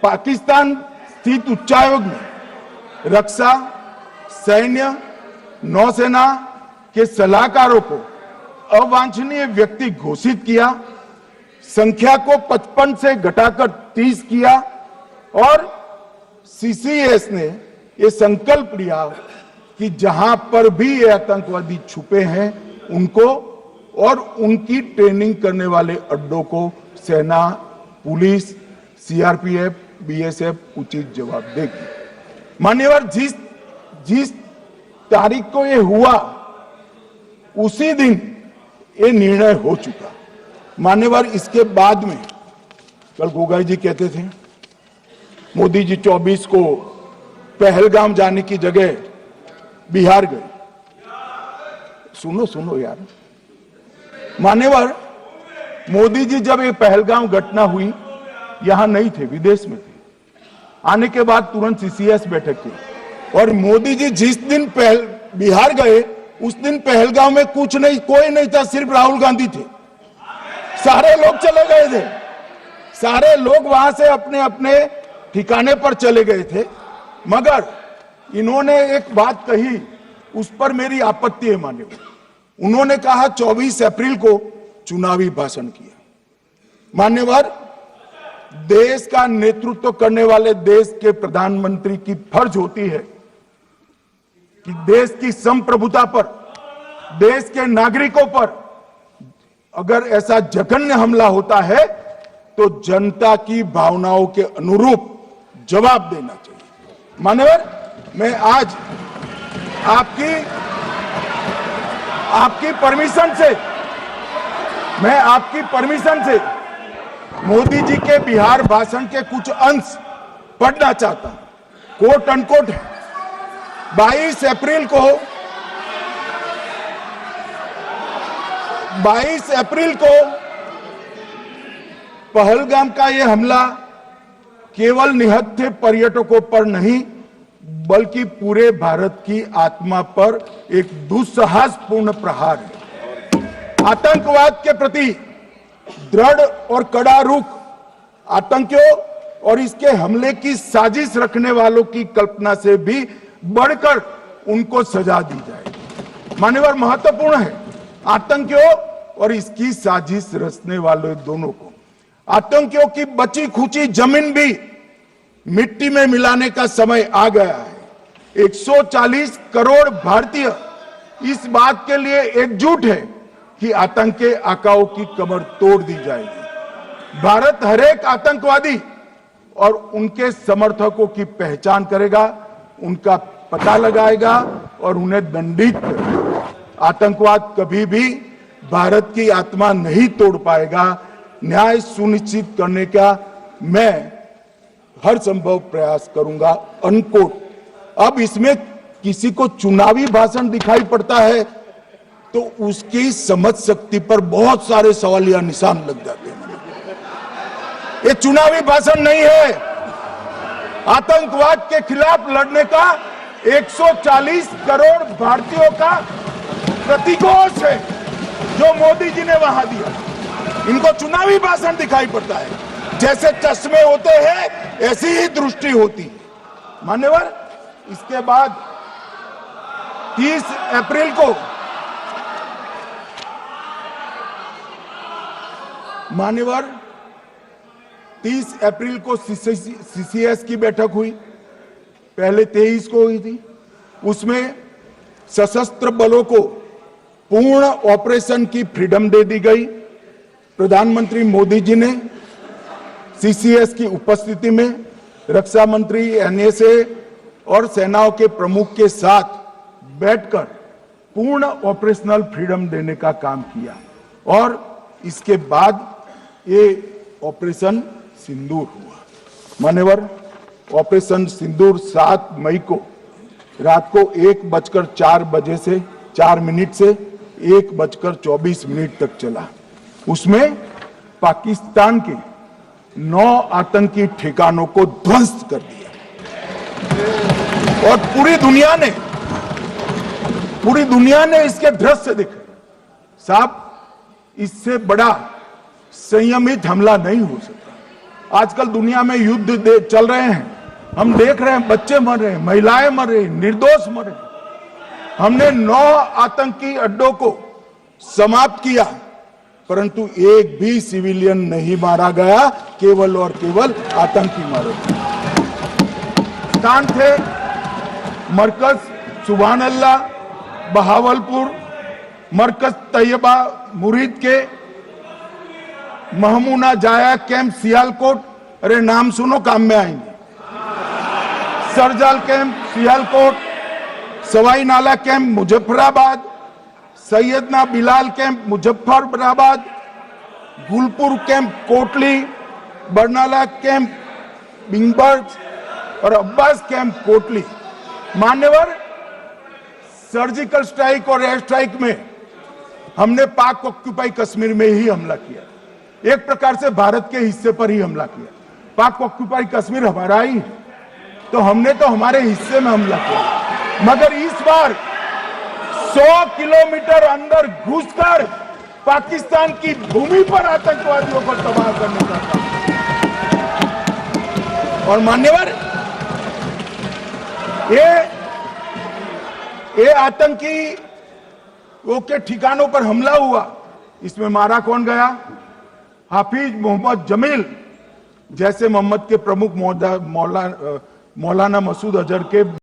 पाकिस्तान स्थित उच्चायोग ने रक्षा, सैन्य, नौसेना के सलाहकारों को अवांछनीय व्यक्ति घोषित किया, संख्या को 55 से घटाकर 30 किया और सीसीएस ने ये संकल्प लिया कि जहां पर भी ये आतंकवादी छुपे हैं उनको और उनकी ट्रेनिंग करने वाले अड्डों को सेना, पुलिस, सीआरपीएफ, बीएसएफ उचित जवाब देगी। मान्यवर, जिस तारीख को ये हुआ उसी दिन ये निर्णय हो चुका। मान्यवर, इसके बाद में कल गोगाई जी कहते थे मोदी जी 24 को पहलगाम जाने की जगह बिहार गए। सुनो यार, मान्यवर, मोदी जी जब ये पहलगाम घटना हुई यहां नहीं थे, विदेश में थे। आने के बाद तुरंत सीसीएस बैठक की और मोदी जी जिस दिन बिहार गए उस दिन पहलगाम में कुछ नहीं, कोई नहीं था, सिर्फ राहुल गांधी थे। सारे लोग चले गए थे, सारे लोग वहां से अपने अपने ठिकाने पर चले गए थे। मगर इन्होंने एक बात कही, उस पर मेरी आपत्ति है मान्यवर। उन्होंने कहा 24 अप्रैल को चुनावी भाषण किया। मान्यवर, देश का नेतृत्व करने वाले देश के प्रधानमंत्री की फर्ज होती है कि देश की संप्रभुता पर, देश के नागरिकों पर अगर ऐसा जघन्य हमला होता है तो जनता की भावनाओं के अनुरूप जवाब देना चाहिए। मान्यवर, मैं आज आपकी परमिशन से मोदी जी के बिहार भाषण के कुछ अंश पढ़ना चाहता हूं। कोट अनकोट है। 22 अप्रैल को पहलगाम का यह हमला केवल निहत्थे पर्यटकों पर नहीं बल्कि पूरे भारत की आत्मा पर एक दुस्साहसपूर्ण प्रहार है। आतंकवाद के प्रति दृढ़ और कड़ा रुख, आतंकियों और इसके हमले की साजिश रखने वालों की कल्पना से भी बढ़कर उनको सजा दी जाए। मान्यवर, महत्वपूर्ण है आतंकियों और इसकी साजिश रचने वाले दोनों को। आतंकियों की बची खुची जमीन भी मिट्टी में मिलाने का समय आ गया है। 140 करोड़ भारतीय इस बात के लिए एकजुट है कि आतंक के आकाओं की कमर तोड़ दी जाएगी। भारत हरेक आतंकवादी और उनके समर्थकों की पहचान करेगा, उनका पता लगाएगा और उन्हें दंडित करेगा। आतंकवाद कभी भी भारत की आत्मा नहीं तोड़ पाएगा। न्याय सुनिश्चित करने का मैं हर संभव प्रयास करूंगा। अनकोट। अब इसमें किसी को चुनावी भाषण दिखाई पड़ता है तो उसकी समझ शक्ति पर बहुत सारे सवालिया निशान लग जाते हैं। ये चुनावी भाषण नहीं है, आतंकवाद के खिलाफ लड़ने का 140 करोड़ भारतीयों का प्रतिघोष है जो मोदी जी ने वहां दिया। इनको चुनावी भाषण दिखाई पड़ता है। जैसे चश्मे होते हैं ऐसी ही दृष्टि होती है। मान्यवर, इसके बाद 30 अप्रैल को मान्यवर 30 अप्रैल को सीसीएस की बैठक हुई। पहले 23 को हुई थी। उसमें सशस्त्र बलों को पूर्ण ऑपरेशन की फ्रीडम दे दी गई। प्रधानमंत्री मोदी जी ने सीसीएस की उपस्थिति में रक्षा मंत्री, एनएसए और सेनाओं के प्रमुख के साथ बैठकर पूर्ण ऑपरेशनल फ्रीडम देने का काम किया और इसके बाद ये ऑपरेशन सिंदूर हुआ। मान्यवर, ऑपरेशन सिंदूर 7 मई को रात को 1:04 से 1:24 तक चला। उसमें पाकिस्तान के 9 आतंकी ठिकानों को ध्वस्त कर दिया और पूरी दुनिया ने इसके दृश्य देखे। साहब, इससे बड़ा संयमित हमला नहीं हो सकता। आजकल दुनिया में युद्ध चल रहे हैं, हम देख रहे हैं, बच्चे मर रहे हैं, महिलाएं मर रही, निर्दोष मर रहे। हमने 9 आतंकी अड्डों को समाप्त किया, परंतु एक भी सिविलियन नहीं मारा गया, केवल और केवल आतंकी मारे। स्थान थे मरकज सुभान अल्लाह बहावलपुर, मरकज तैयबा मुरीद के, महमूना जाया कैंप सियालकोट, अरे नाम सुनो काम में आएंगे, सरजाल camp Sialkot, Sawai Nala camp Muzaffarabad, Syedna Bilal camp Muzaffarabad, Gulpur camp Kotli, Barnala camp बिंगबर्ग और अब्बास कैंप कोटली। मान्यवर, सर्जिकल स्ट्राइक और एयर स्ट्राइक में हमने पाक ऑक्यूपाई कश्मीर में ही हमला किया, एक प्रकार से भारत के हिस्से पर ही हमला किया। पाक ऑक्यूपाई कश्मीर हमारा ही, तो हमने तो हमारे हिस्से में हमला किया, मगर इस बार 100 किलोमीटर अंदर घुसकर पाकिस्तान की भूमि पर आतंकवादियों को तबाह करने का काम। और मान्यवर, ये आतंकी के ठिकानों पर हमला हुआ, इसमें मारा कौन गया? हाफिज मोहम्मद जमील जैसे मोहम्मद के प्रमुख मौलाना मसूद अजहर के